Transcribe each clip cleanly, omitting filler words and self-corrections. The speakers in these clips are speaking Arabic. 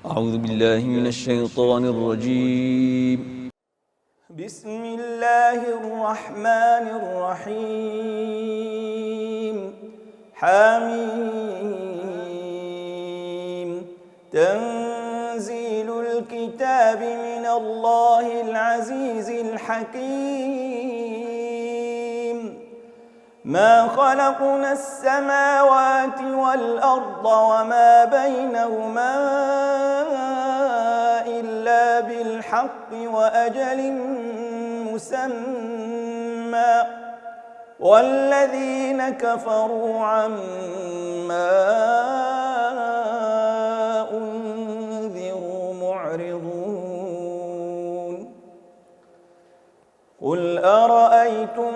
أعوذ بالله من الشيطان الرجيم. بسم الله الرحمن الرحيم. حميم. تنزيل الكتاب من الله العزيز الحكيم. ما خلقنا السماوات والأرض وما بينهما إلا بالحق وأجل مسمى والذين كفروا عما أنذروا معرضون. قل أرأيتم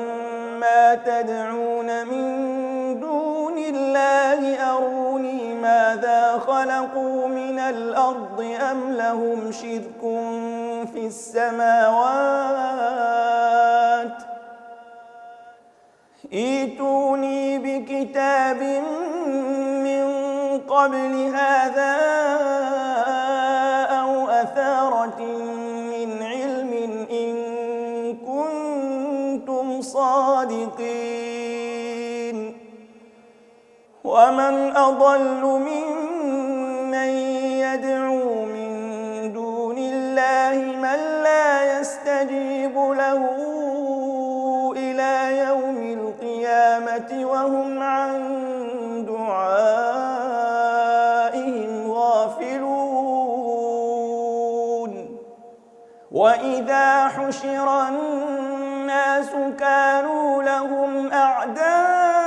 ما تدعون من دون الله أروني ماذا خلقوا من الأرض أم لهم شرك في السماوات ائتوني بكتاب من قبل هذا أو أثارة من علم إن كنتم صادقين. ومن أضل ممن يدعو من دون الله من لا يستجيب له إلى يوم القيامة وهم عن دعائهم غافلون. وإذا حشر الناس كانوا لهم أعداء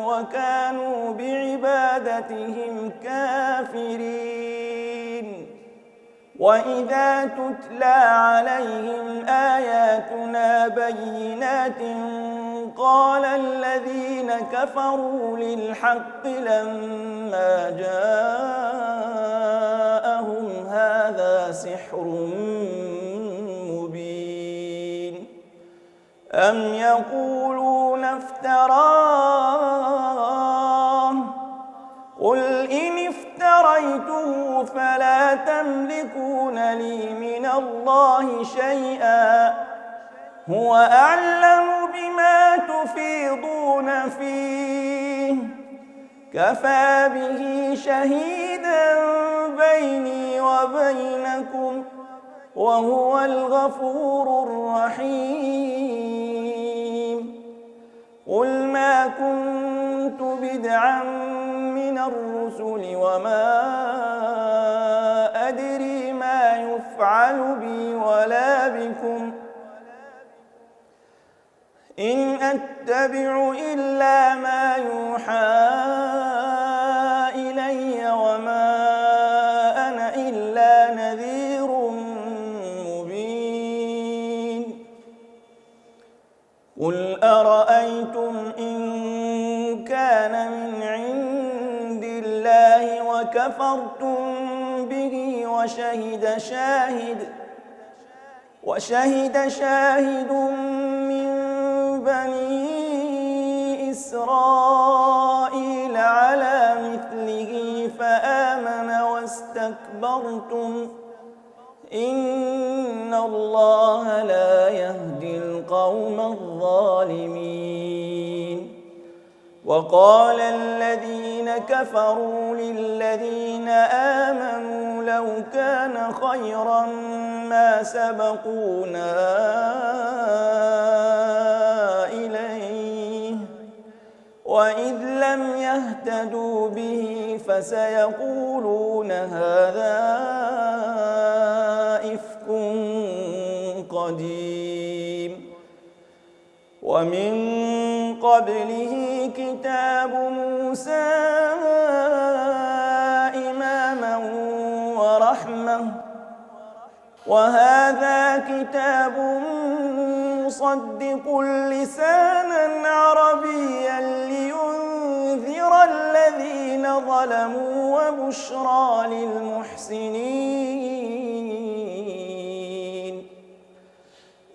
وكانوا بعبادتهم كافرين. وإذا تتلى عليهم آياتنا بينات قال الذين كفروا للحق لما جاءهم هذا سحر مبين. أم يقولون افتراه قل إن افتريته فلا تملكون لي من الله شيئا هو أعلم بما تفيضون فيه كفى به شهيدا بيني وبينكم وهو الغفور الرحيم. قل ما كنت بدعا من الرسل وما أدري ما يفعل بي ولا بكم إن أتبع إلا ما يوحى إلي وما أنا إلا نذير مبين. قل أرأيتم إن كان من عند الله وكفرتم به وشهد شاهد من بني إسرائيل على مثله فآمن واستكبرتم إن الله لا يهدي القوم الظالمين. وقال الذين كفروا للذين آمنوا لو كان خيرا ما سبقونا إليه وإذ لم يهتدوا به فسيقولون هذا إفك قديم. ومن قبله كتاب موسى إماما ورحمة وهذا كتاب مصدق لسانا عربيا لينذر الذين ظلموا وبشرى للمحسنين.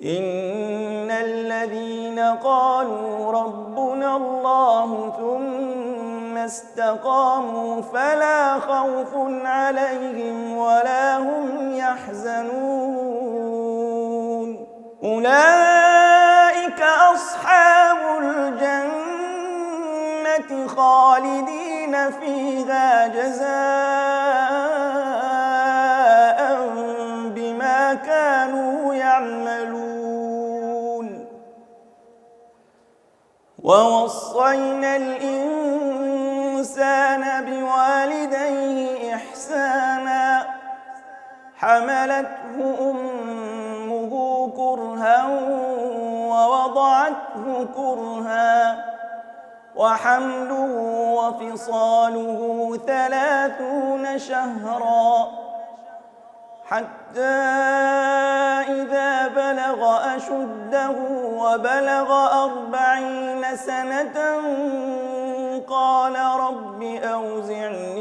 إن الذين قالوا ربنا الله ثم استقاموا فلا خوف عليهم ولا هم يحزنون أولئك أصحاب الجنة خالدين فيها جزاء بما كانوا يعملون ووصينا الإنسان بوالديه إحسانا حملته أمه كرها ووضعته كرها وحمله وفصاله 30 شهرا حتى إذا بلغ أشده وبلغ 40 سنة قال رب أوزعني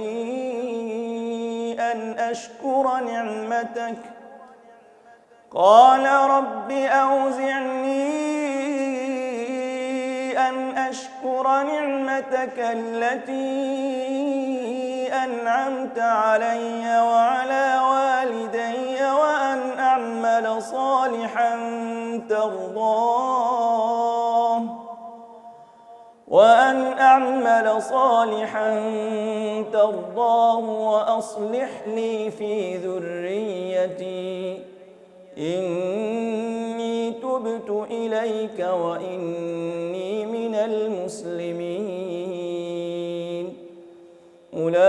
أن أشكر نعمتك التي أنعمت علي وعلى والدي وأن أعمل صالحا ترضاه وأصلح لي في ذريتي إني تبت إليك وإني من المسلمين أولئك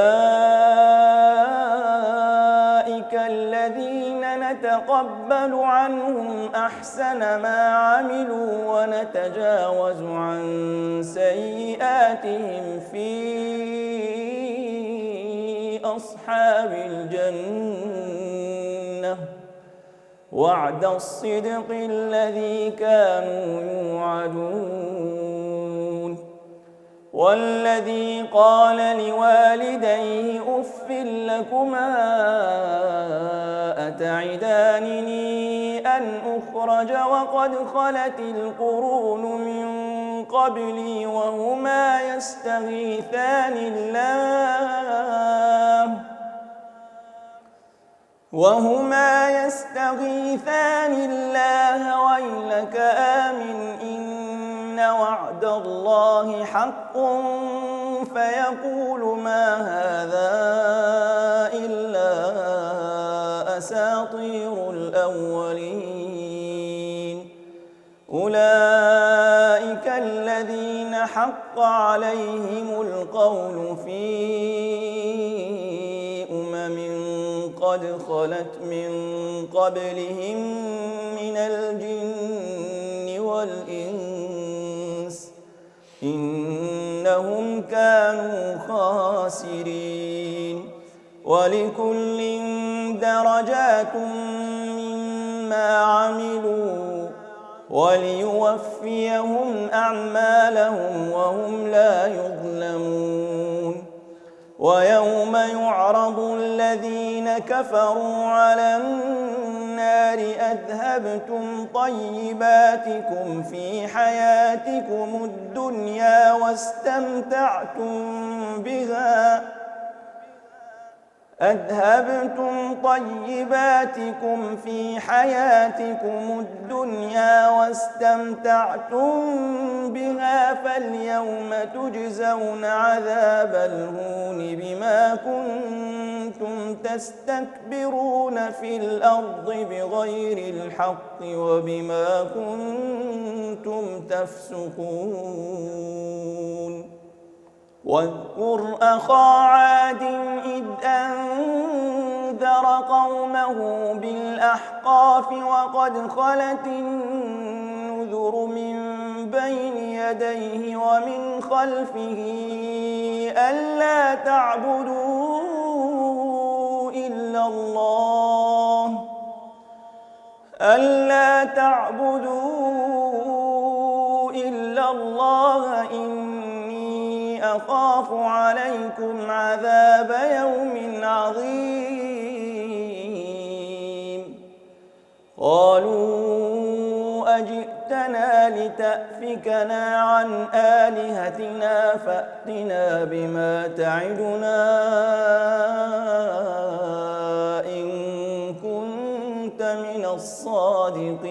الذين نتقبل عنهم أحسن ما عملوا ونتجاوز عن سيئاتهم في أصحاب الجنة وعد الصدق الذي كانوا يوعدون والذي قال لوالديه أف لكما أتعدانني أن أخرج وقد خلت القرون من قبلي وهما يستغيثان الله ويلك آمن إن وعد الله حق فيقول ما هذا إلا أساطير الأولين أولئك الذين حق عليهم القول في قد خلت من قبلهم من الجن والإنس إنهم كانوا خاسرين ولكل درجات مما عملوا وليوفيهم أعمالهم وهم لا يظلمون ويوم يعرض الذين كفروا على النار أذهبتم طيباتكم في حياتكم الدنيا واستمتعتم بها فاليوم تجزون عذاب الهون بما كنتم تستكبرون في الأرض بغير الحق وبما كنتم تفسقون واذكر أخا عاد إذ أنذر قومه بالأحقاف وقد خلت النذر من بين يديه ومن خلفه ألا تعبدوا إلا الله إني أخاف عليكم عذاب يوم عظيم قالوا أجئتنا تدعوننا لتأفكنا عن آلهتنا فأتنا بما تعدنا إن كنت من الصادقين.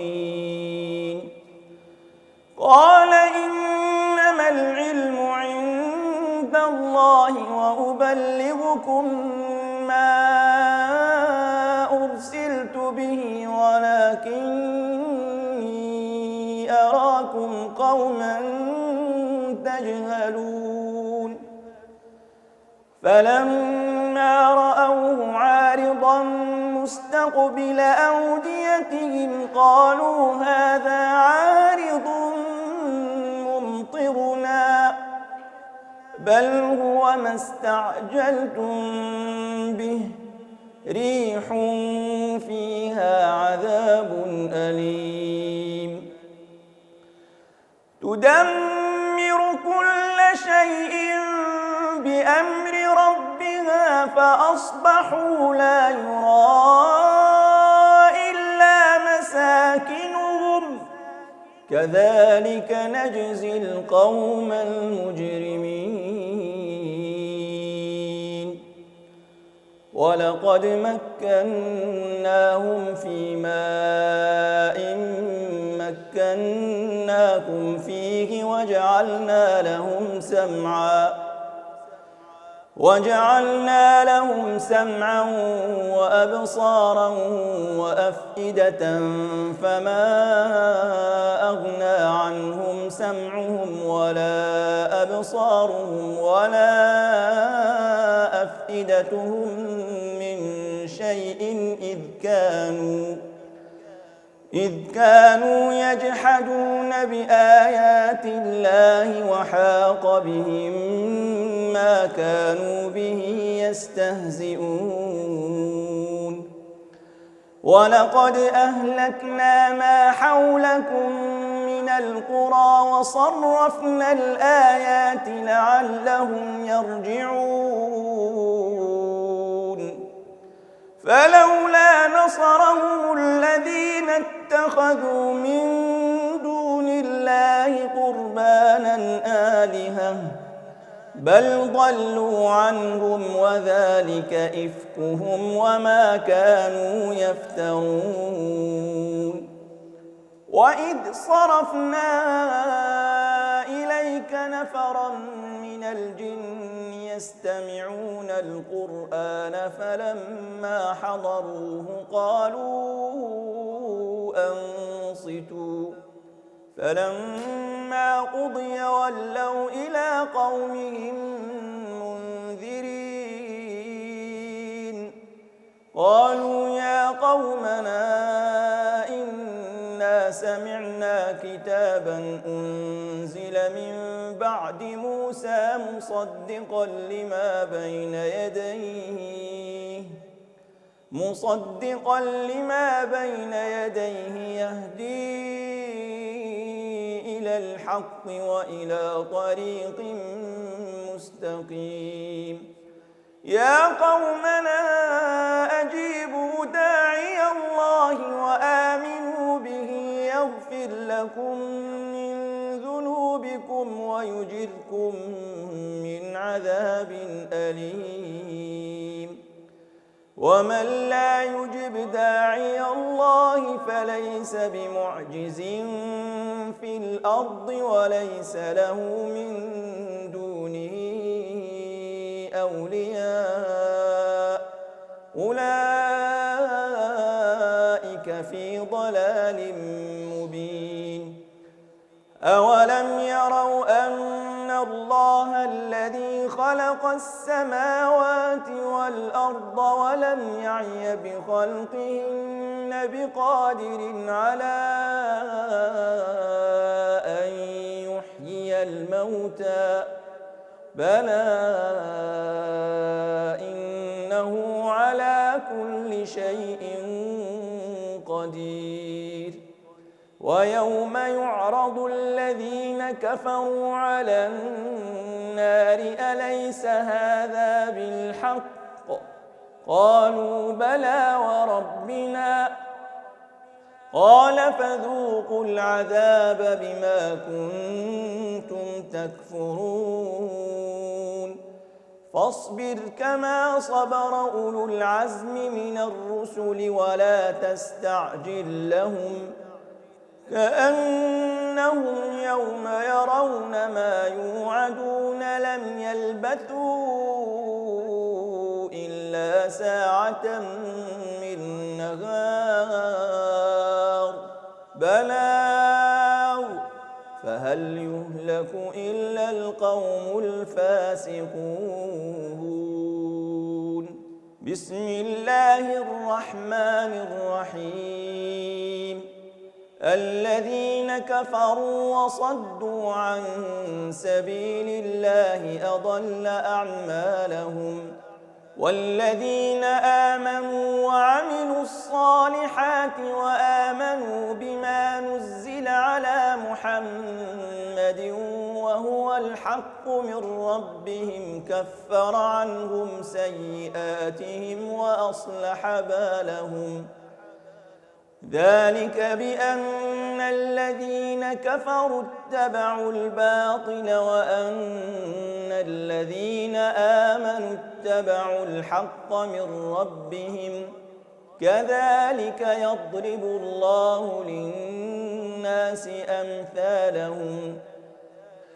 قال إنما العلم عند الله وأبلغكم ما أرسلت به ولكني أراكم قوما تجهلون. فلما رأوه عارضا مستقبل أوديتهم قالوا هذا عارض ممطرنا بل هو ما استعجلتم به ريح فيها عذاب أليم تدمر كل شيء بأمر ربها فأصبحوا لا يرى إلا مساكنهم كذلك نجزي القوم المجرمين. ولقد مكناهم في ماء مكناكم فيه وجعلنا لهم سمعا وأبصارا وأفئدة فما أغنى عنهم سمعهم ولا أبصارهم ولا أفئدتهم من شيء إذ كانوا يجحدون بآيات الله وحاق بهم ما كانوا به يستهزئون. ولقد أهلكنا ما حولكم من القرى وصرفنا الآيات لعلهم يرجعون. فلولا نصرهم الذين اتخذوا من دون الله قربانا آلهة بل ضلوا عنهم وذلك إفكهم وما كانوا يفترون. وإذ صرفنا إليك نفرا من الجن يستمعون القرآن فلما حضروه قالوا أنصتوا فلما قضي ولوا إلى قومهم منذرين. قالوا يا قومنا إنا سمعنا كتابا أنزل من بعد موسى مصدقا لما بين يديه يهدي إلى الحق وإلى طريق مستقيم. يا قومنا أجيبوا داعي الله وآمنوا به يغفر لكم من ذنوبكم ويجركم من عذاب أليم. ومن لا يجب داعي الله فليس بمعجز في الأرض وليس له من دونه أولياء أولئك في ضلال مبين. أولم يروا أن الله الذي خلق السماوات والأرض ولم يعي بخلقهن بقادر على أن يحيي الموتى بلى إنه على كل شيء قدير. ويوم يعرض الذين كفروا على النار أليس هذا بالحق قالوا بلى وربنا قال فذوقوا العذاب بما كنتم تكفرون فاصبر كما صبر أولو العزم من الرسل ولا تستعجل لهم كأنهم يوم يرون ما يوعدون لم يلبثوا إلا ساعة من نهار بلاغ فهل يهلك إلا القوم الفاسقون بسم الله الرحمن الرحيم الذين كفروا وصدوا عن سبيل الله أضل أعمالهم والذين آمنوا وعملوا الصالحات وآمنوا بما نزل على محمد وهو الحق من ربهم كفر عنهم سيئاتهم وأصلح بالهم ذلك بأن الذين كفروا اتبعوا الباطل وأن الذين آمنوا اتبعوا الحق من ربهم كذلك يضرب الله للناس أمثالهم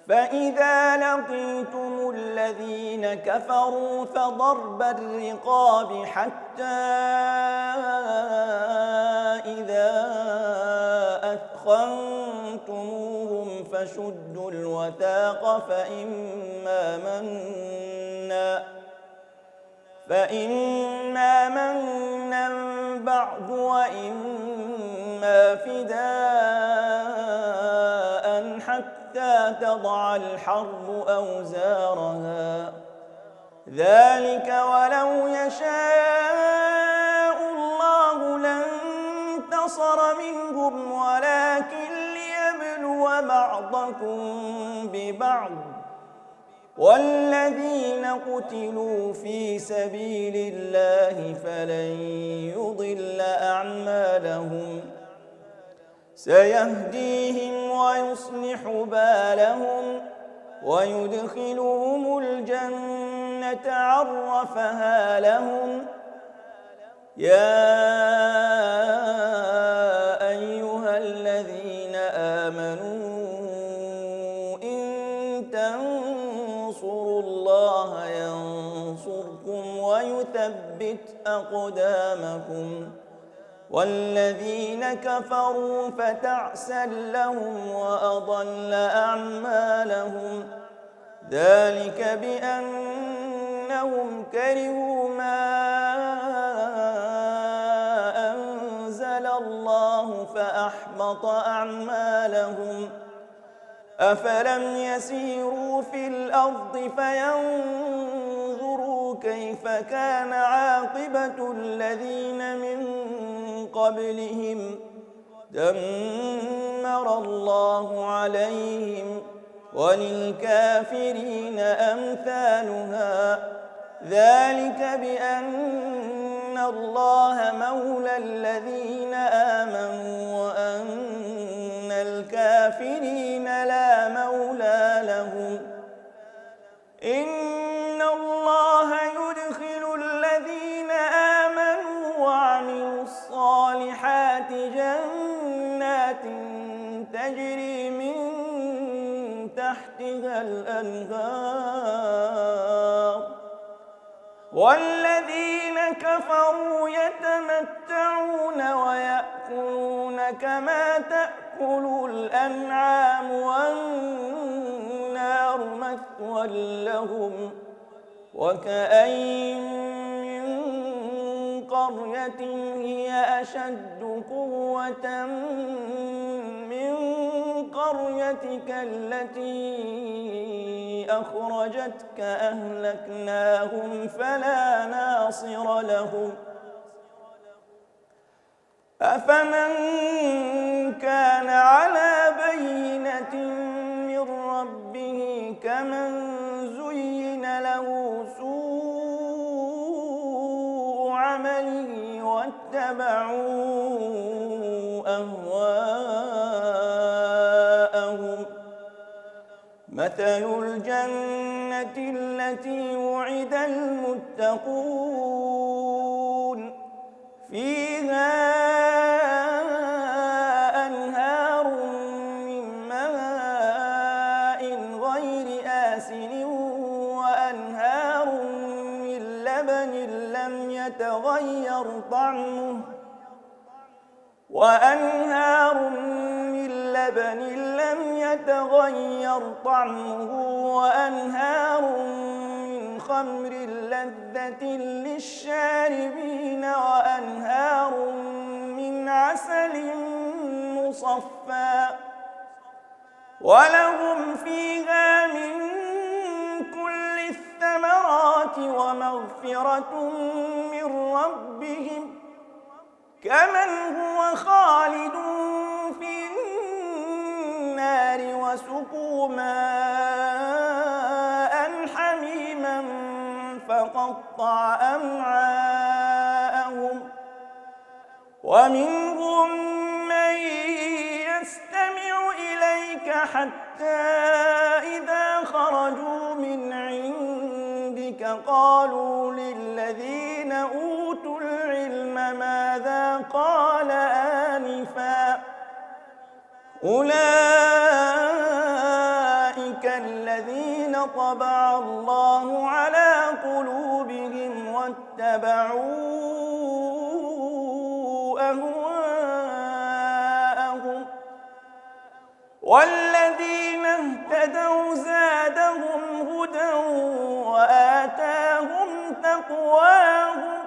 فإذا لقيتم الذين كفروا فضرب الرقاب حتى إذا أثخنتموهم فشدوا الوثاق فإما منا بعد وإما فداء حتى تضع الحرب أوزارها ذلك ولو يشاء الله لانتصر منهم ولكن ليبلو بعضكم ببعض والذين قتلوا في سبيل الله فلن يضل أعمالهم سيهديهم ويصلح بالهم ويدخلهم الجنة عرفها لهم يا أيها الذين آمنوا إن تنصروا الله ينصركم ويثبت أقدامكم والذين كفروا فتعسا لهم وأضل أعمالهم ذلك بأنهم كرهوا ما أنزل الله فأحبط أعمالهم أفلم يسيروا في الأرض فينظروا كيف كان عاقبة الذين من قبلهم دمر الله عليهم وللكافرين أمثالها ذلك بأن الله مولى الذين آمنوا وأن الكافرين لا مولى لهم إن الله يدخل الذين آمنوا وعملوا الصالحات جنات تجري من تحتها الأنهار والذين كفروا يتمتعون ويأكلون كما تأكل الأنعام والنار مثوى لهم وكأين من قرية هي أشد قوة من قريتك التي أخرجتك أهلكناهم فلا ناصر لهم أفمن كان على بينة من ربه كمن زين له سوء عمله واتبعوا أهواءهم. مثل الجنة التي وعد المتقون فيها أنهار من ماء غير آسن وأنهار من لبن لم يتغير طعمه وأنهار من خمر لذة للشاربين وأنهار من عسل مصفى ولهم فيها من كل الثمرات ومغفرة من ربهم كمن هو خالد في النار وسقوا ماء حميما فقطع أمعاءهم ومنهم من يستمع إليك حتى إذا خرجوا من عندك قالوا للذين أوتوا العلم ماذا قال آنفا أولئك الذين طبع الله على قلوبهم واتبعوا أهواءهم والذين اهتدوا زادهم هدى وآتاهم تقواهم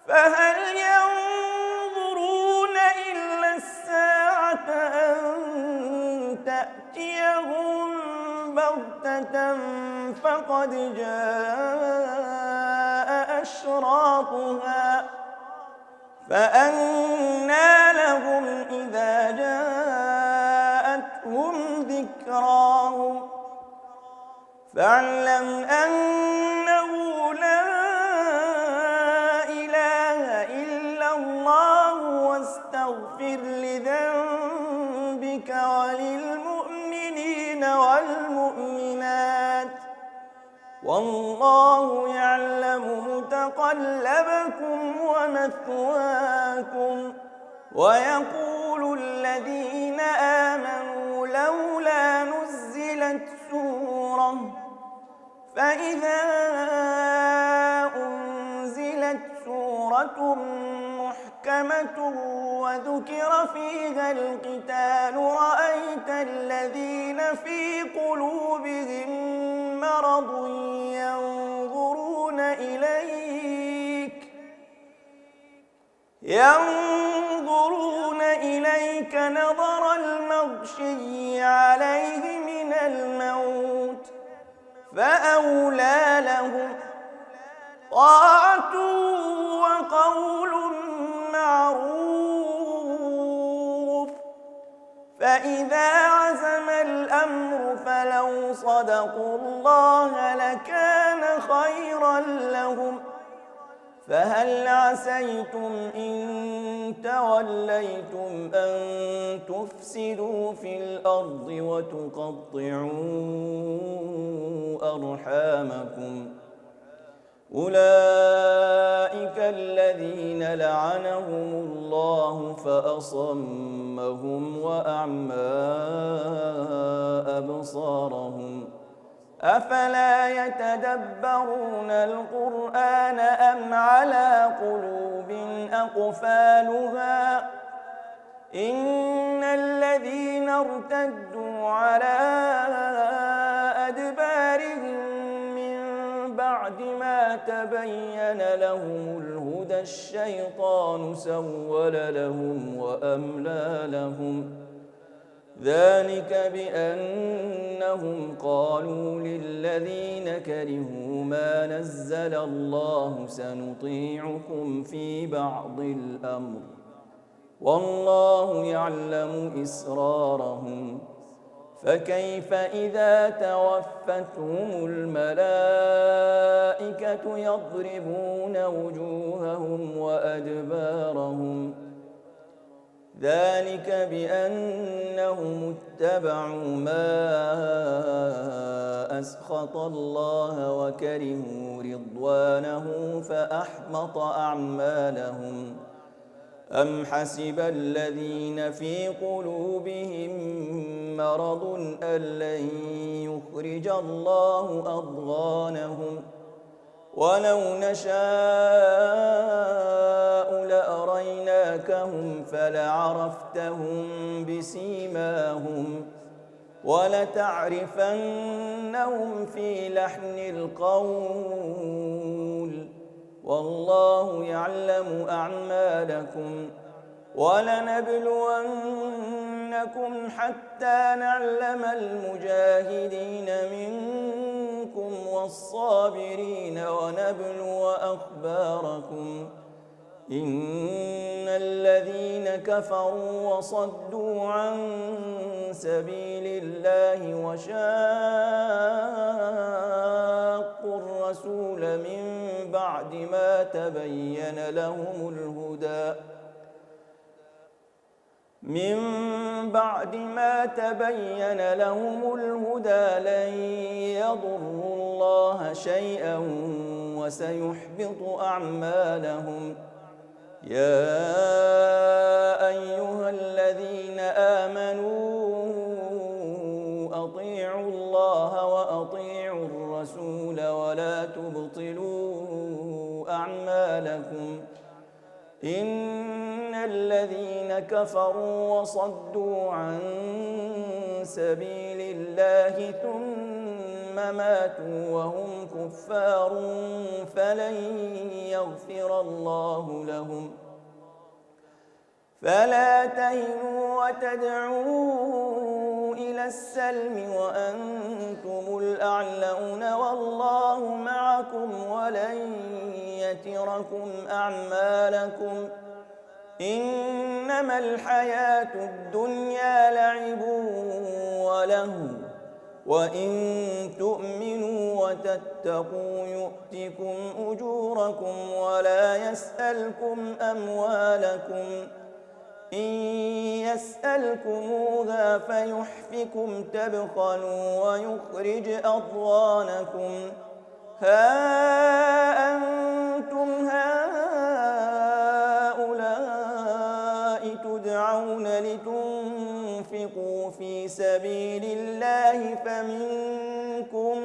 فهل ينظرون إلا الساعة أن تأتيهم بغتة فقد جاء أشراطها فأنى لهم إذا جاءتهم ذكراهم فاعلم أنه لا إله إلا الله واستغفر لذنبك وللمؤمنين والمؤمنات والله يعلم متقلبكم ومثواكم ويقول الذين آمنوا لولا نزلت سورة فإذا أنزلت سورة محكمة وذكر فيها القتال رأيت الذين في قلوبهم مرض ينظرون إليك نظر المغشي عليه من الموت فأولى لهم طاعة وقول معروف فإذا عزم الأمر فلو صدقوا الله لكان خيرا لهم فهل عسيتم إن توليتم أن تفسدوا في الأرض وتقطعوا أرحامكم أولئك الذين لعنهم الله فأصمهم وأعمى أبصارهم أفلا يتدبرون القرآن أم على قلوب أقفالها إن الذين ارتدوا على أدبارهم من بعد ما تبين لهم الهدى الشيطان سول لهم وأملى لهم ذلك بأنهم قالوا للذين كرهوا ما نزل الله سنطيعكم في بعض الأمر والله يعلم إسرارهم فكيف إذا توفتهم الملائكة يضربون وجوههم وأدبارهم ذلك بأنهم اتبعوا ما أسخط الله وكرهوا رضوانه فأحبط أعمالهم أم حسب الذين في قلوبهم مرض أن لن يخرج الله أضغانهم ولو نشاء لأريناكهم فلعرفتهم بسيماهم ولتعرفنهم في لحن القول والله يعلم أعمالكم ولنبلونكم حتى نعلم المجاهدين منكم والصابرين ونبلو أخباركم إن الذين كفروا وصدوا عن سبيل الله وشاقوا الرسول من بعد ما تبين لهم الهدى لن يضروا الله شيئا وسيحبط أعمالهم يا أيها الذين آمنوا أطيعوا الله وأطيعوا الرسول ولا تبطلوا أعمالكم إن الذين كفروا وصدوا عن سبيل الله ثم ماتوا وهم كفار فلن يغفر الله لهم فلا تهنوا وتدعوا إلى السلم وأنتم الأعلون والله معكم ولن يتركم أعمالكم إنما الحياة الدنيا لعب ولهو وإن تؤمنوا وتتقوا يؤتكم أجوركم ولا يسألكم أموالكم إن يسألكموها فيحفكم تبخلوا ويخرج أضغانكم ها أنتم هؤلاء تدعون لتنفقوا في سبيل الله فمنكم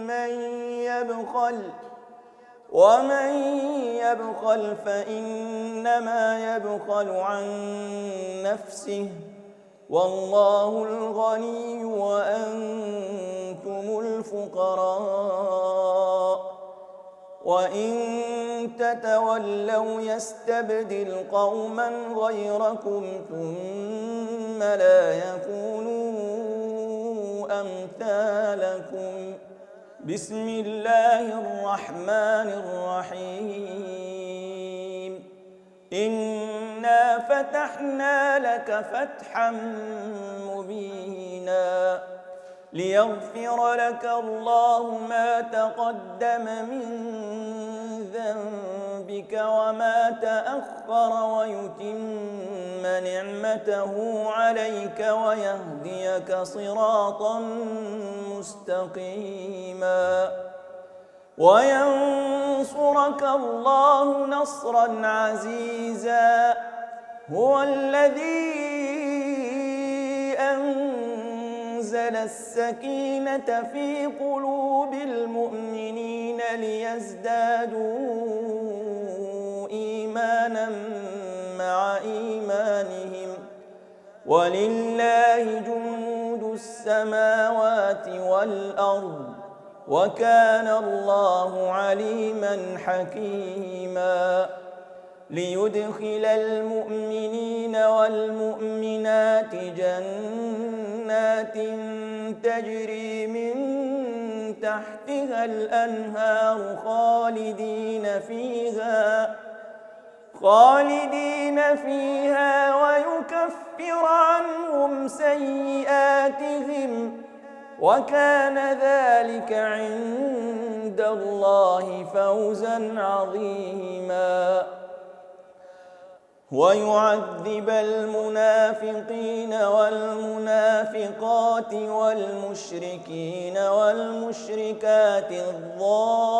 من يبخل ومن يبخل فإنما يبخل عن نفسه والله الغني وأنتم الفقراء وإن تتولوا يستبدل قوما غيركم ثم لا يكونوا أمثالكم بسم الله الرحمن الرحيم إنا فتحنا لك فتحا مبينا ليغفر لك الله ما تقدم من ذنبك وما تأخر ويتم نعمته عليك ويهديك صراطا مستقيما وينصرك الله نصرا عزيزا هو الذي أنزل السكينة في قلوب المؤمنين ليزدادوا إيمانا مع إيمانهم ولله جنود السماوات والأرض وكان الله عليما حكيما ليدخل المؤمنين والمؤمنات جنات تجري من خالدين فيها ويكفر عنهم سيئاتهم وكان ذلك عند الله فوزا عظيما ويعذب المنافقين والمنافقات والمشركين والمشركات الظانين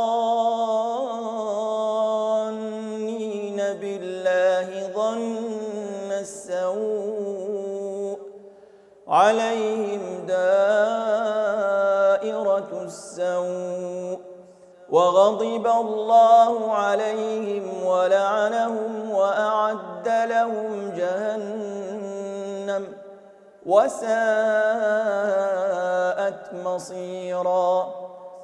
بالله ظن السوء عليهم دائرة السوء وغضب الله عليهم ولعنهم وأعد لهم جهنم وساءت مصيرا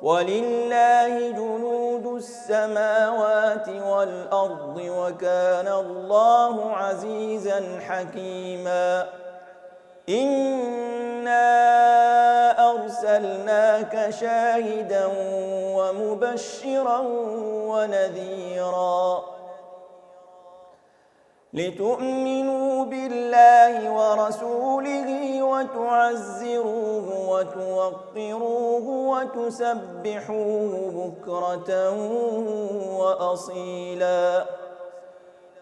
ولله جنود السماوات والأرض وكان الله عزيزا حكيما إنا أرسلناك شاهدا ومبشرا ونذيرا لتؤمنوا بالله ورسوله وتعزروه وتوقروه وتسبحوه بكرة وأصيلا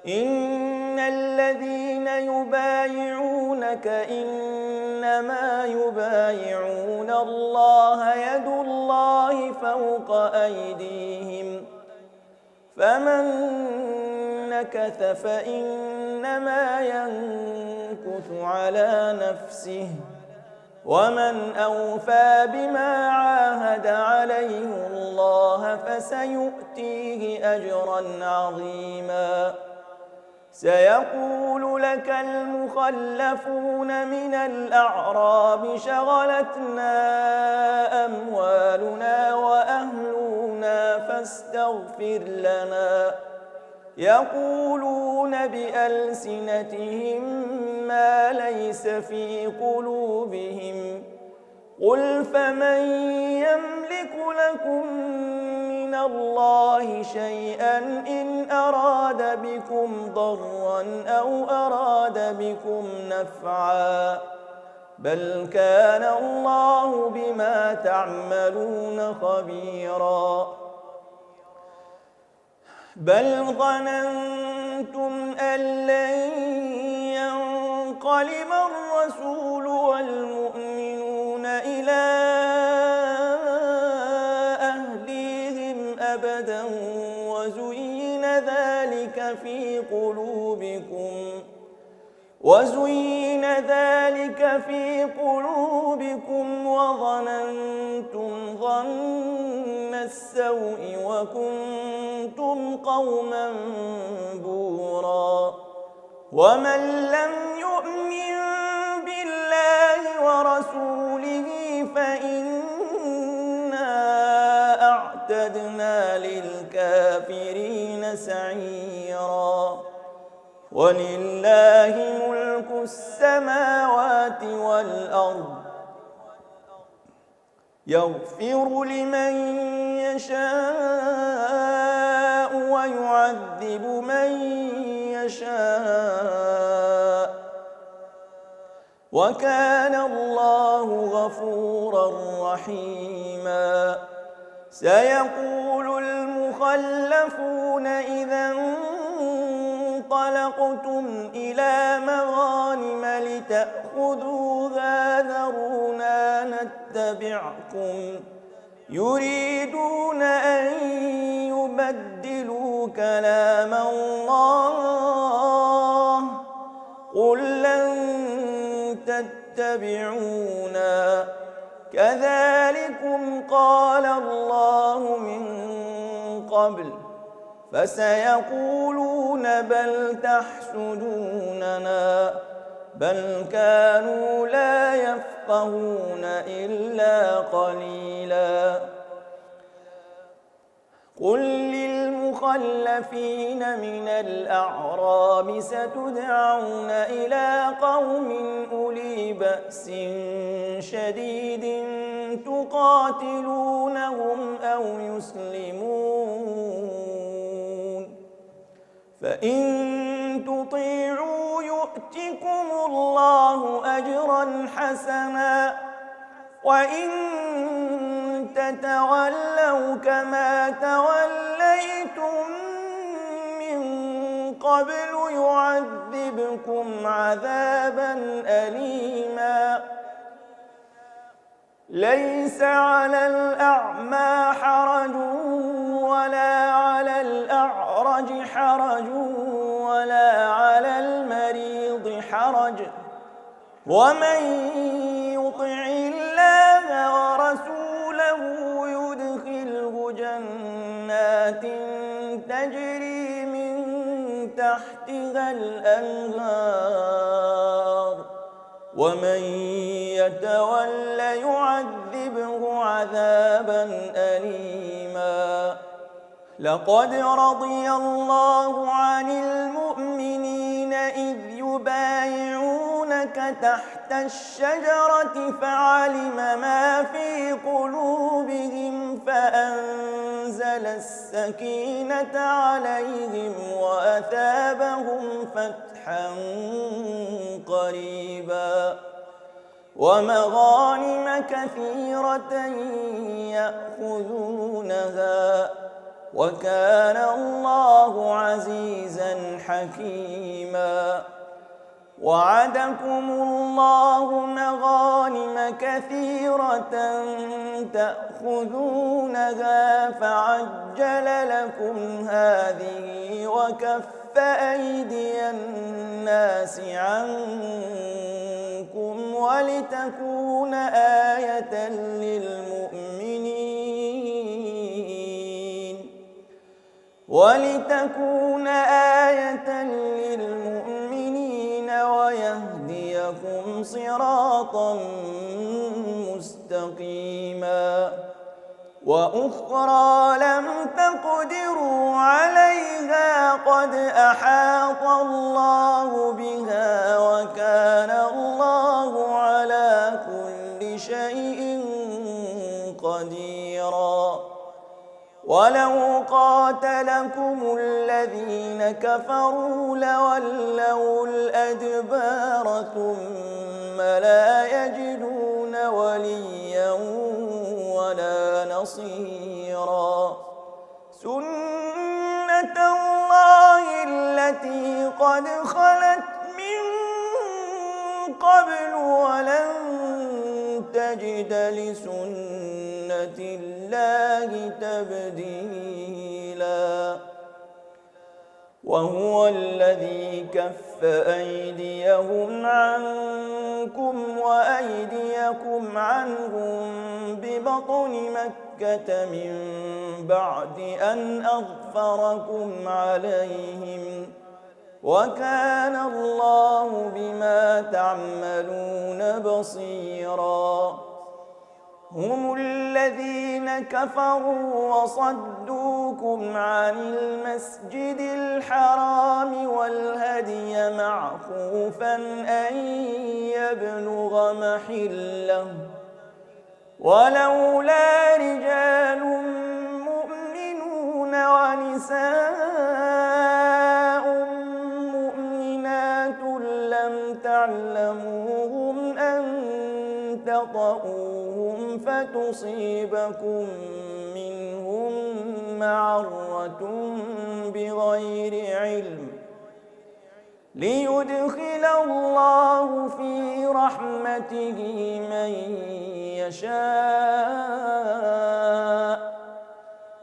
إن الذين يبايعونك إنما يبايعون الله يد الله فوق أيديهم فمن نكث فإنما ينكث على نفسه ومن أوفى بما عاهد عليه الله فسيؤتيه أجرا عظيما سيقول لك المخلفون من الأعراب شغلتنا أموالنا وأهلنا فاستغفر لنا يقولون بألسنتهم ما ليس في قلوبهم قل فمن يملك لكم من الله شيئا إن أراد بكم ضرا أو أراد بكم نفعا بل كان الله بما تعملون خبيرا بل ظننتم أن لن ينقلب الرسول والمؤمنون إلى أهليهم أبدا وزين ذلك في قلوبكم وظننتم ظن السوء وكنتم قوما بورا ومن لم يؤمن بالله ورسوله فإنا أعتدنا للكافرين سعيرا ولله ملك السماوات والأرض يغفر لمن يشاء ويعذب من يشاء وكان الله غفورا رحيما سيقول المخلفون إذا انطلقتم إلى مغانم لتأخذوها ذرونا نتبعكم يريدون أن يبدلوا كلام الله قل لن تتبعونا كذلكم قال الله من قبل فسيقولون بل تحسدوننا بل كانوا لا يفقهون إلا قليلا قل للمخلفين من الأعراب ستدعون إلى قوم أولي بأس شديد تقاتلونهم أو يسلمون فإن تطيعوا يؤتكم الله أجرا حسنا وإن تتولوا كما توليتم من قبل يعذبكم عذابا أليما ليس على الأعمى حرج ولا على الأعرج حرج ولا على المريض حرج ومن يطع الله ورسوله يدخله جنات تجري من تحتها الأنهار ومن يتول يعذبه عذابا أليما لقد رضي الله عن المؤمنين إذ يبايعونك تحت الشجرة فعلم ما في قلوبهم فأنزل السكينة عليهم وأثابهم فتحا قريبا ومغانم كثيرة يأخذونها وكان الله عزيزا حكيما وعدكم الله مغانم كثيرة تأخذونها فعجل لكم هذه وكف أيدي الناس عنكم ولتكون آية للمؤمنين ويهديكم صراطا مستقيما وأخرى لم تقدروا عليها قد أحاط الله بها وكان الله على كل شيء قديرا ولو قاتلكم الذين كفروا لولوا الأدبار ثم لا يجدون وليا ولا نصيرا سنة الله التي قد خلت من قبل ولن تجد لسنة الله تبديلا وهو الذي كف أيديهم عنكم وأيديكم عنهم ببطن مكة من بعد أن أظفركم عليهم وكان الله بما تعملون بصيرا هم الذين كفروا وصدوكم عن المسجد الحرام والهدي معكوفا أن يبلغ محله ولولا رجال مؤمنون ونساء مؤمنات لم تعلموهم أن تطؤوهم فتصيبكم منهم معرة بغير علم ليدخل الله في رحمته من يشاء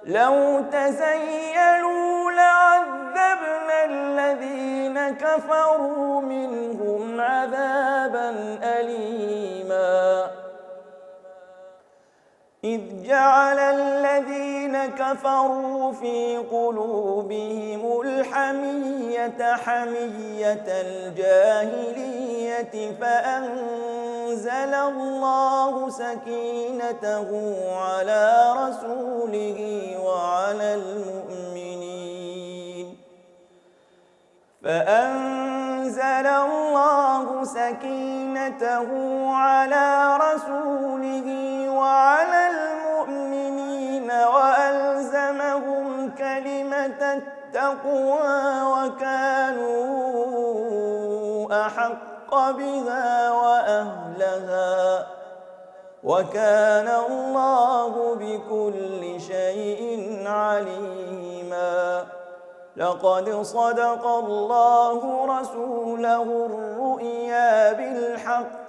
لو تزيلوا لعذبنا الذين كفروا منهم عذابا أليما إذ جعل الذين كفروا في قلوبهم الحمية حمية الجاهلية فأنزل الله سكينته على رسوله وعلى المؤمنين فأنزل الله سكينته على رسوله وعلى المؤمنين وألزمهم كلمة التقوى وكانوا أحق بها وأهلها وكان الله بكل شيء عليما. لقد صدق الله رسوله الرؤيا بالحق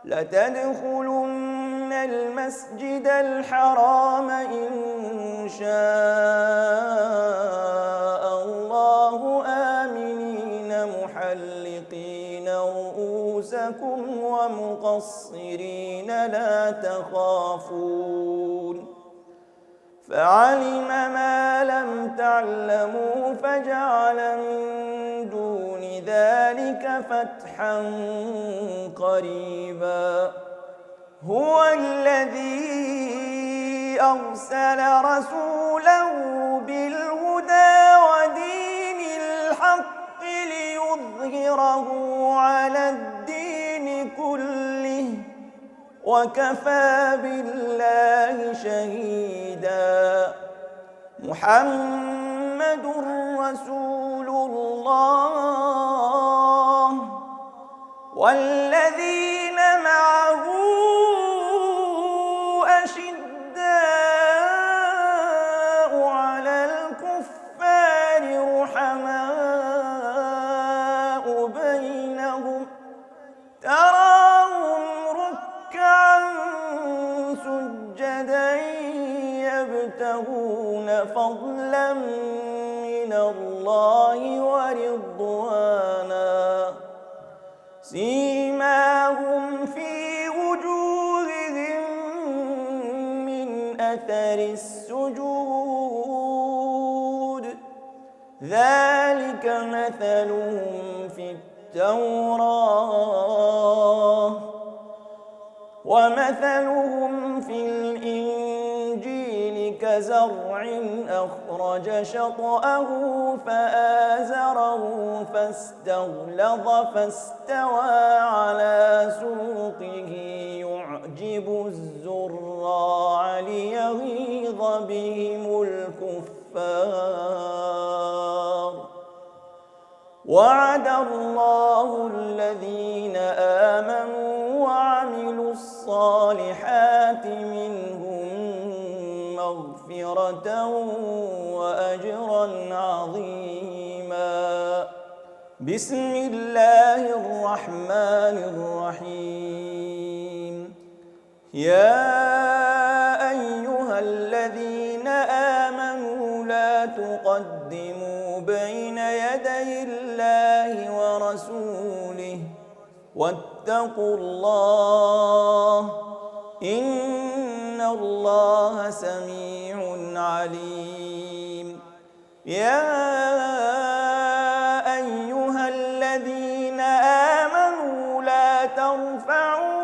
لتدخلن المسجد الحرام إن شاء الله آمنين محلقين رؤوسكم ومقصرين لا تخافون فعلم ما لم تعلموا فجعل من دون ذلك فتحا قريبا. هو الذي أرسل رسوله بالهدى ودين الحق ليظهره على الدين كله وكفى بالله شهيدا. محمد رسول الله والذين معه أشداء على الكفار رحماء بينهم تراهم ركعا سجدا يبتغون فضلا من الله ورضوانا سيماهم في وجوههم من أثر السجود ذلك مثلهم في التوراة ومثلهم في الإنجيل كزرع أخرج شطأه فآزره فاستغلظ فاستوى على سوقه يعجب الزراع ليغيظ بهم الكفار. وعد الله الذين آمنوا وعملوا الصالحات منهم مغفرة وأجرا عظيما. بسم الله الرحمن الرحيم. يا أيها الذين آمنوا لا تقدموا بين يدي الله ورسوله واتقوا الله إن الله سميع عليم. يا أيها الذين آمنوا لا ترفعوا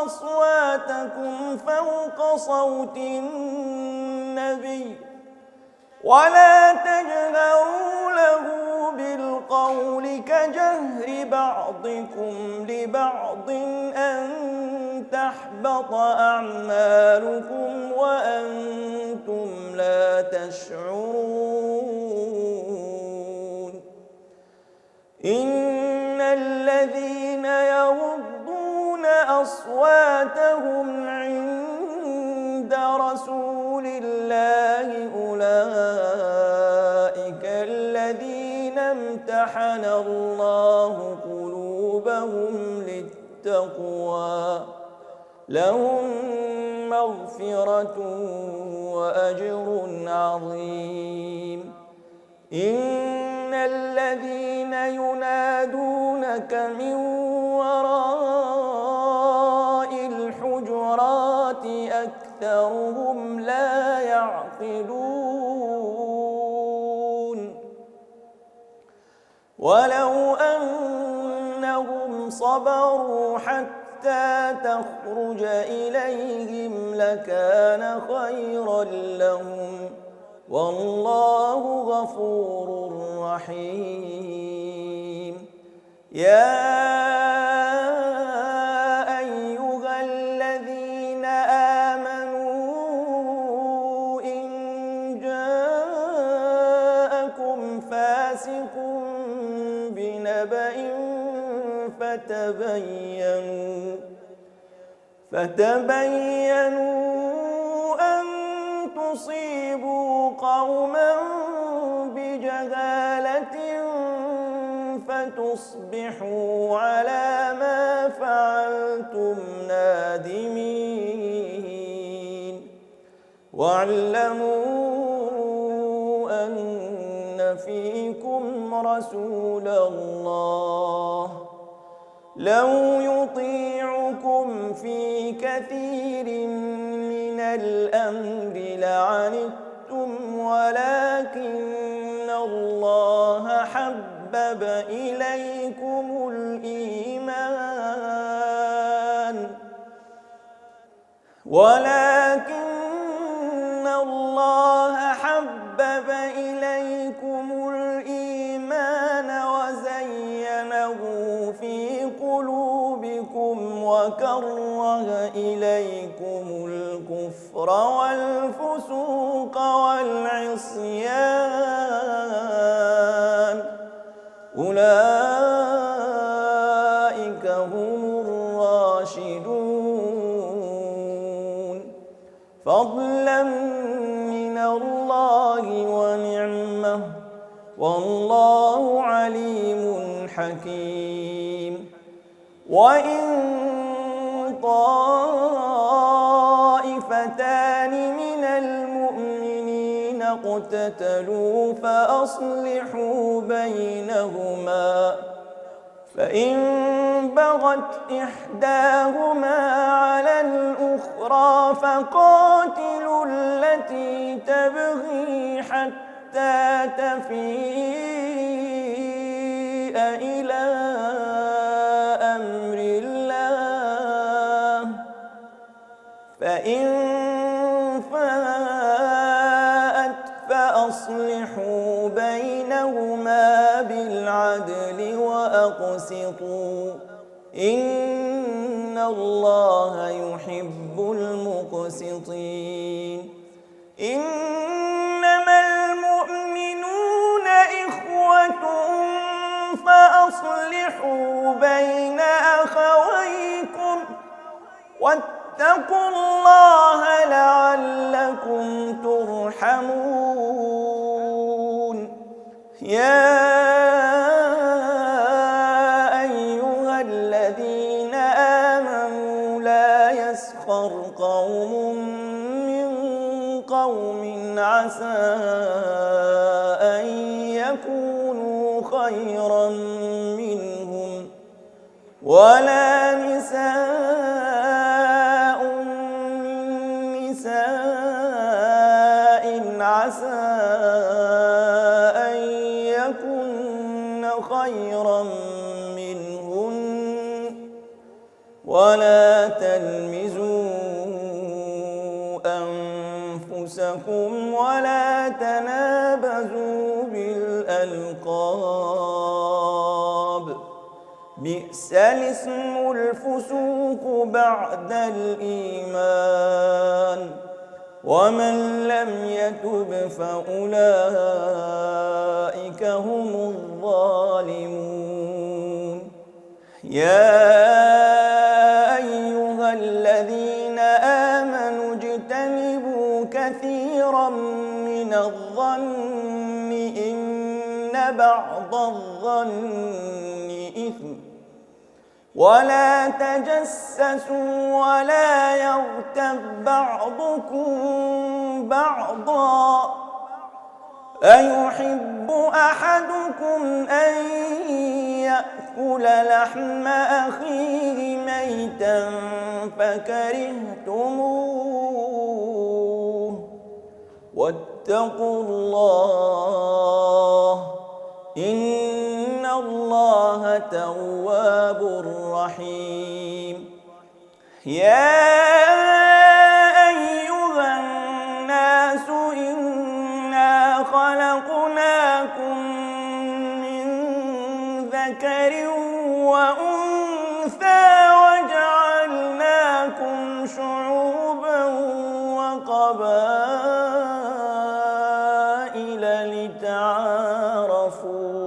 أصواتكم فوق صوت النبي ولا تجهروا له بالقول كجهر بعضكم لبعض أن تحبط أعمالكم وأنتم لا تشعرون. إن الذين يغضون أصواتهم عند رسول الله أولئك الذين امتحن الله قلوبهم للتقوى لهم مغفرة وأجر عظيم. إن الذين ينادونك من وراء الحجرات أكثرهم لا يعقلون. ولو أنهم صبروا حتى تخرج إليهم لكان خيرا لهم والله غفور رحيم. يا أيها الذين آمنوا إن جاءكم فاسق بنبأ فتبينوا أن تصيبوا قوما بجهالة فتصبحوا على ما فعلتم نادمين. واعلموا أن فيكم رسول الله لو يطيعكم في كثير من الأمر لعنتم ولكن الله حبب إليكم الإيمان وزينه في قلوبكم وكره إليكم الكفر والفسوق والعصيان أولئك هم الراشدون فضلا من الله ونعمة والله عليم حكيم. وإن طائفتان من المؤمنين اقتتلوا فأصلحوا بينهما فإن بغت إحداهما على الأخرى فقاتلوا التي تبغي حتى تفيء إلى أمر الله فإن فاءت فأصلحوا بينهما بالعدل وأقسطوا إن الله يحب المقسطين. إنما المؤمنون إخوة فأصلحوا بين أخويكم واتقوا الله لعلكم ترحمون. يا أيها الذين آمنوا لا يسخر قوم من قوم عسى أن يكونوا خيرا منهم ولا نساء من نساء عسى أن يكن خيرا منهن ولا تلمزوا أنفسكم ولا تنابزوا بالألقاب بئس الاسم الفسوق بعد الإيمان ومن لم يتب فأولئك هم الظالمون. يا أيها الذين آمنوا اجتنبوا كثيرا من الظن إن بعض الظن إثم ولا تجسسوا ولا يغتب بعضكم بعضا أيحب أحدكم أن يأكل لحم أخيه ميتا فكرهتموه واتقوا الله إن الله تواب رحيم. يا أيها الناس إنا خلقناكم من ذكر وأنثى وجعلناكم شعوبا وقبائل لتعارفوا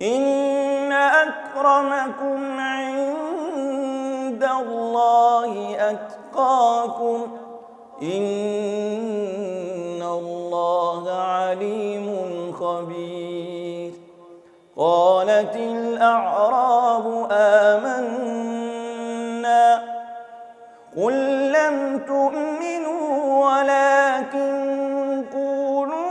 إن أكرمكم عند الله أتقاكم إن الله عليم خبير. قالت الأعراب آمنا قل لم تؤمنوا ولكن قولوا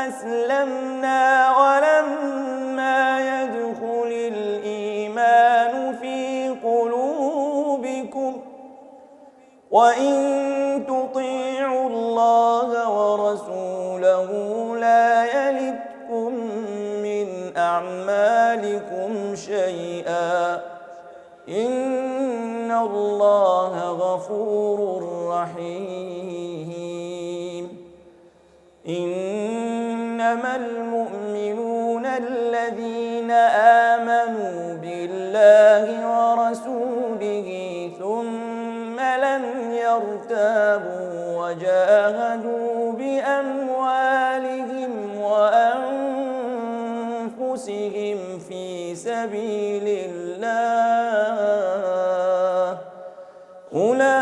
أسلمنا ولما يدخل الإيمان في قلوبكم وإن تطيعوا الله ورسوله لا يلدكم من أعمالكم شيئا إن الله غفور رحيم. إنما المؤمنون الذين آمنوا بالله ورسوله ثم لم يرتابوا وجاهدوا بأموالهم وأنفسهم في سبيل الله أولئك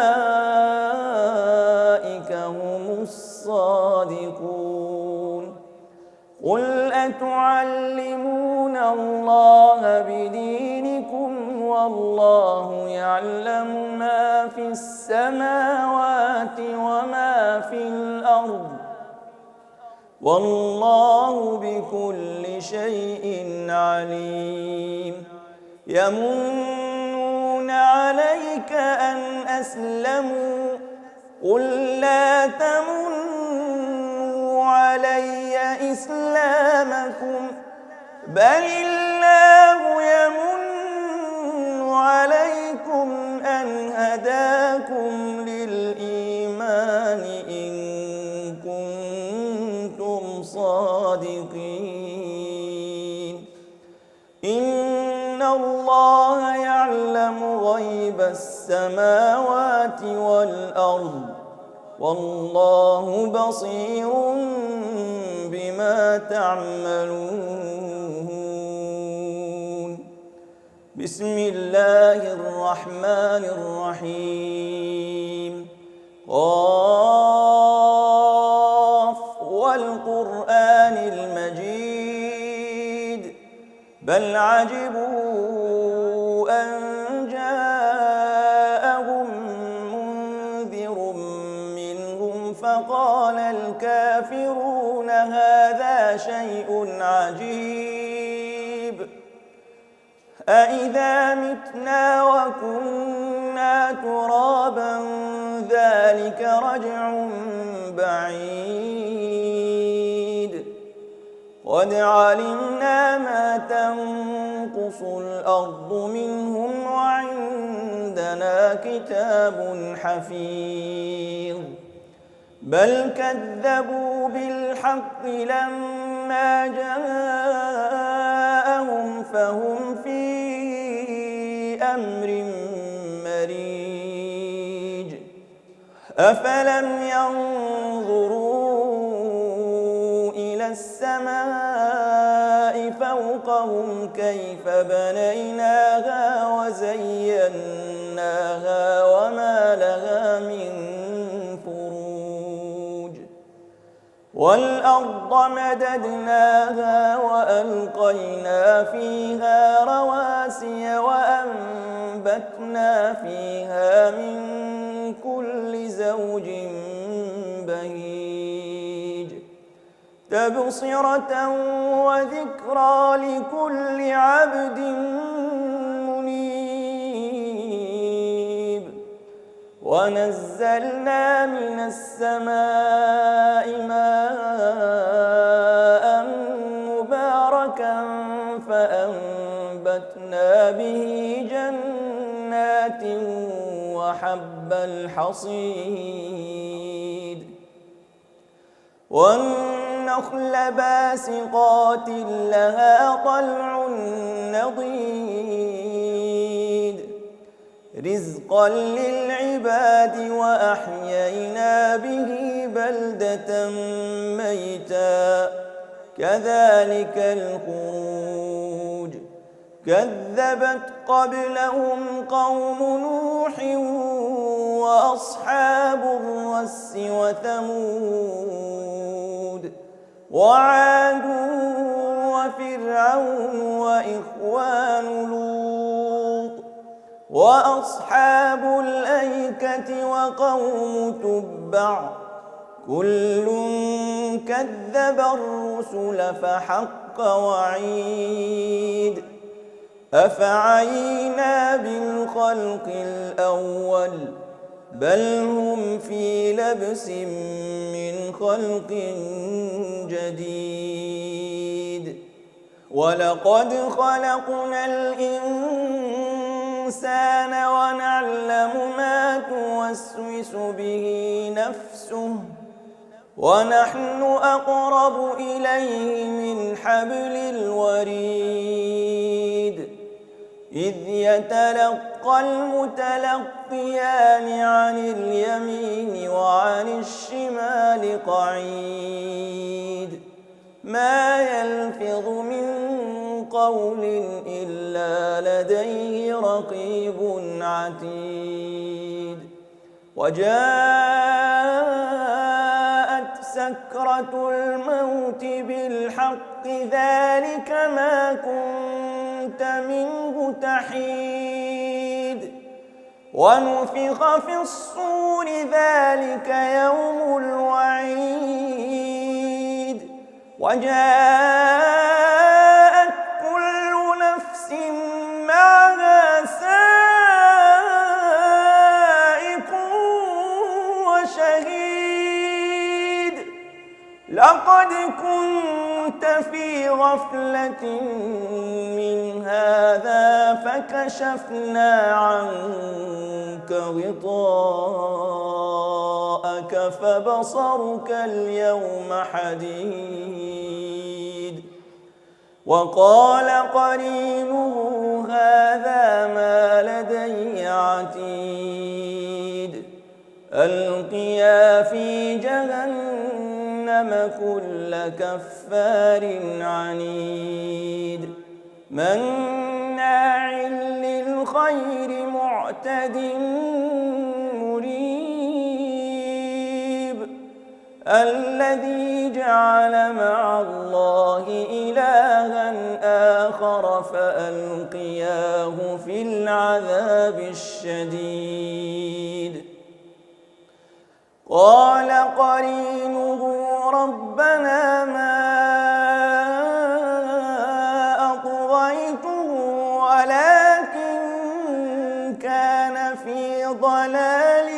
هم الصادقون. قل أتعلمون الله بدينكم والله يعلم ما في السماوات وما في الأرض والله بكل شيء عليم. يمنون عليك أن أسلموا قل لا تمنوا علي إسلامكم بل الله يمن عليكم أن هداكم للإيمان إن كنتم صادقين. إن الله يعلم غيب السماوات والأرض والله بصير بما تعملون. بسم الله الرحمن الرحيم. قاف والقرآن المجيد بل عجبوا أن جاءهم منذر منهم فقال الكافرون هذا شيء عجيب أإذا متنا وكنا ترابا ذلك رجع بعيد قد علمنا ما تنقص الأرض منهم وعندنا كتاب حفيظ بل كذبوا بالحق لما جاءهم فهم في أمر مريج. أفلم ينظروا إلى السماء فوقهم كيف بنيناها وزيناها وما لها من فروج والأرض مددناها وألقينا فيها رواسي وأنبتنا فيها من كل زوج بهيج تبصرة وذكرى لكل عبد منيب. ونزلنا من السماء ماء مباركا فأنبتنا به جنات وحب الحصيد والنخل باسقات لها طلع نضيد رزقا للعباد وأحيينا به بلدة ميتا كذلك الخروج كذبت قبلهم قوم نوح وأصحاب الرس وثمود وعاد وفرعون وإخوان لوط وأصحاب الأيكة وقوم تبع كل كذب الرسل فحق وعيد أفعينا بالخلق الأول بل هم في لبس من خلق جديد ولقد خلقنا الإنسان ونعلم ما توسوس به نفسه ونحن أقرب إليه من حبل الوريد إذ يتلقى المتلقيان عن اليمين وعن الشمال قعيد ما يلفظ من قول إلا لديه رقيب عتيد وجاءت سكرة الموت بالحق ذلك ما كنت منه تحيد ونفخ في الصور ذلك يوم الوعيد وجاءت كل نفس معها سائق وشهيد لقد كنت في غفلة من هذا فكشفنا عنك غطاءك فبصرك اليوم حديد وقال قرينه هذا ما لدي عتيد ألقيا في جهنم كل كفار عنيد مناع للخير معتد مريب الذي جعل مع الله إلها آخر فألقياه في العذاب الشديد قال قرينه ربنا ما أطغيته ولكن كان في ضلال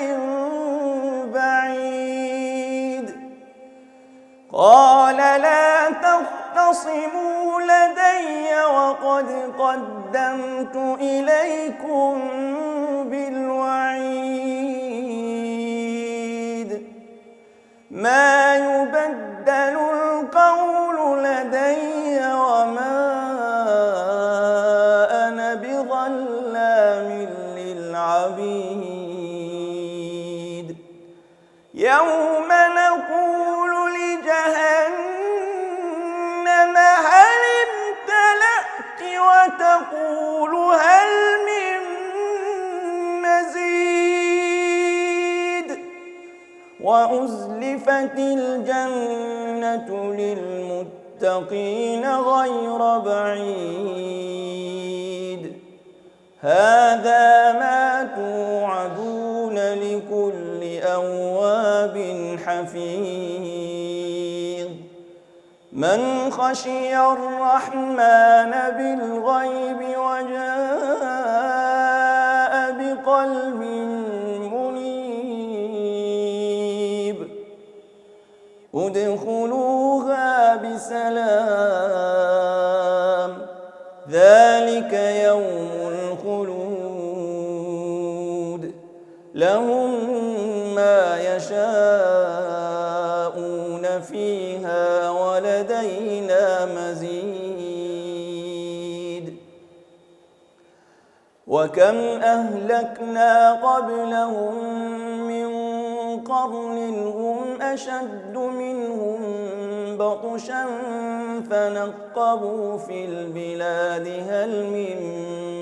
بعيد قال لا تختصموا لدي وقد قدمت إليكم بالوعيد ما يبدل القول لدي وما أنا بظلام للعبيد يوم نقول لجهنم هل امتلأت وتقول هل من مزيد وأزلفت الجنة للمتقين غير بعيد هذا ما توعدون لكل أواب حفيظ من خشي الرحمن بالغيب وجاء بقلب منيب ادخلوها بسلام ذلك يوم الخلود لهم ما يشاءون فيها ولدينا مزيد وكم أهلكنا قبلهم من قرن هم أشد منهم بطشا فنقبوا في البلاد هل من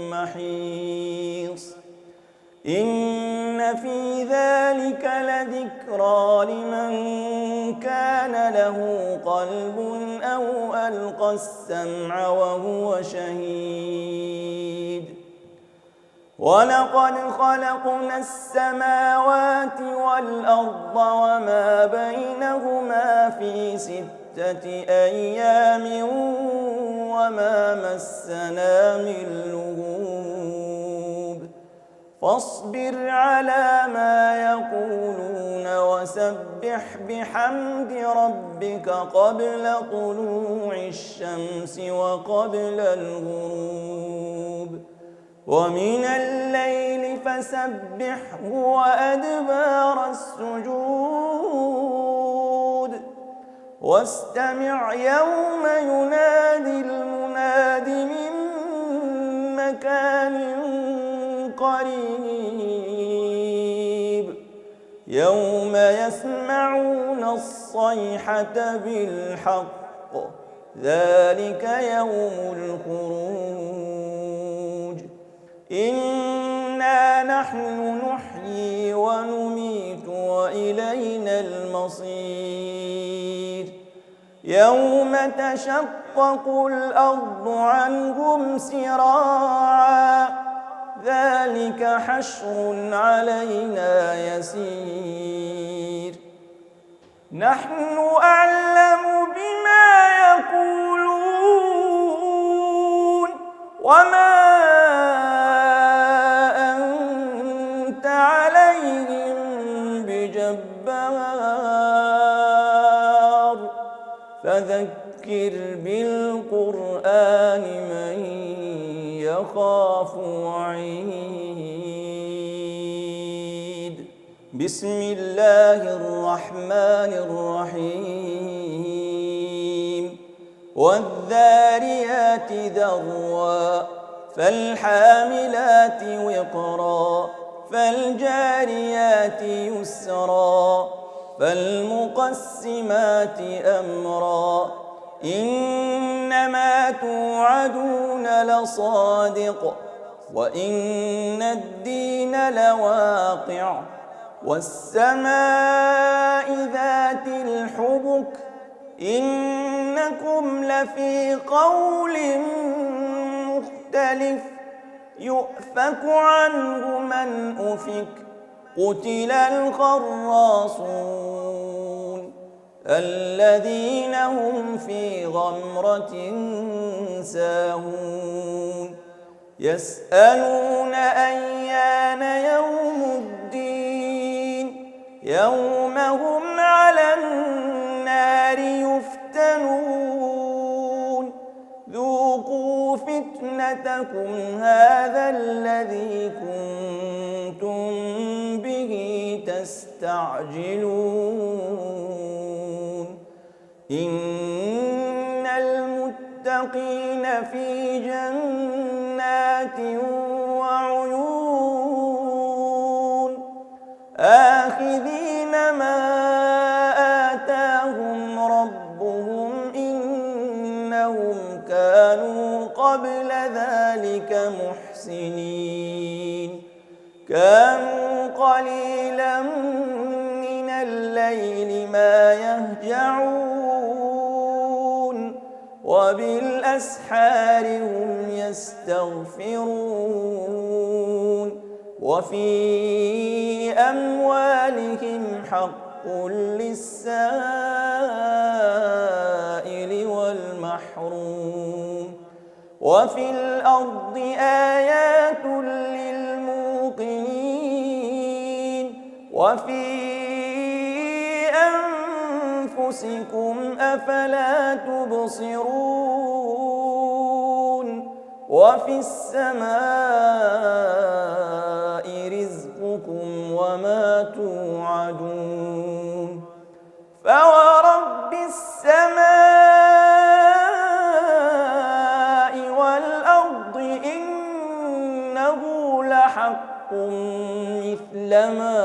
محيص إن في ذلك لذكرى لمن كان له قلب أو ألقى السمع وهو شهيد ولقد خلقنا السماوات والأرض وما بينهما في 6 أيام وما مسنا من لغوب فاصبر على ما يقولون وسبح بحمد ربك قبل طلوع الشمس وقبل الغروب ومن الليل فسبحه وأدبار السجود واستمع يوم ينادي المناد من مكان قريب يوم يسمعون الصيحة بالحق ذلك يوم الخروج إنا نحن نحيي ونميت وإلينا المصير يوم تشقق الأرض عنهم سراعا ذلك حشر علينا يسير نحن أعلم بما يقولون وما أنت عليهم بجبار فذكر بالقرآن من يخاف وعيد بسم الله الرحمن الرحيم والذاريات ذروا فالحاملات وقرا فالجاريات يسرا فالمقسمات أمرا إنما توعدون لصادق وإن الدين لواقع والسماء ذات الحبك إنكم لفي قول مختلف يؤفك عنه من أفك قتل الخراصون الذين هم في غمرة ساهون يسألون أيان يوم الدين يوم هم على النار يفتنون ذوقوا فتنتكم هذا الذي كنتم به تستعجلون إن المتقين في جنات وعيون آخذين ما آتاهم ربهم إنهم كانوا قبل ذلك محسنين كانوا قليلا من الليل ما يهجعون وبالأسحار هم يستغفرون وفي أموالهم حق للسائل والمحروم وفي الأرض آيات للموقنين وفي أنفسكم أفلا تبصرون وفي السماء رزقكم وما توعدون فورب السماء والأرض إنه لحق مثل ما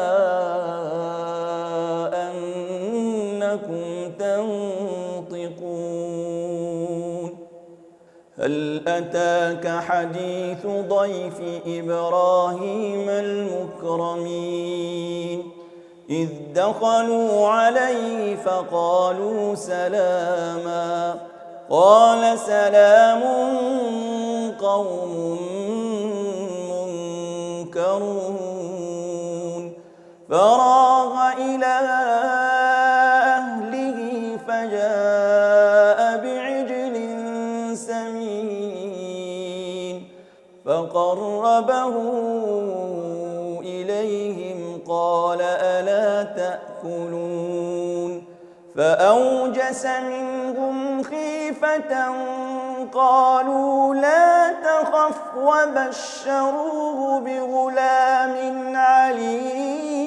أنكم تنطقون ينطقون هل أتاك حديث ضيف إبراهيم المكرمين إذ دخلوا عليه فقالوا سلاما قال سلام قوم منكرون فراغ إلى أهله فجاء بعجل سمين فقربه إليهم قال ألا تأكلون فأوجس منهم خيفة قالوا لا تخف وبشروه بغلام عليم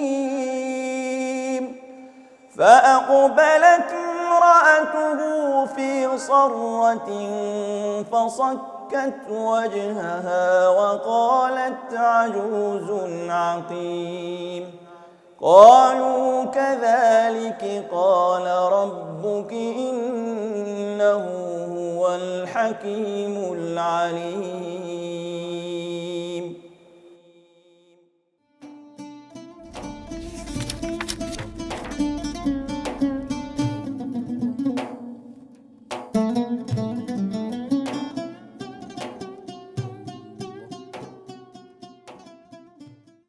فأقبلت امرأته في صرة فصكت وجهها وقالت عجوز عقيم قالوا كذلك قال ربك إنه هو الحكيم العليم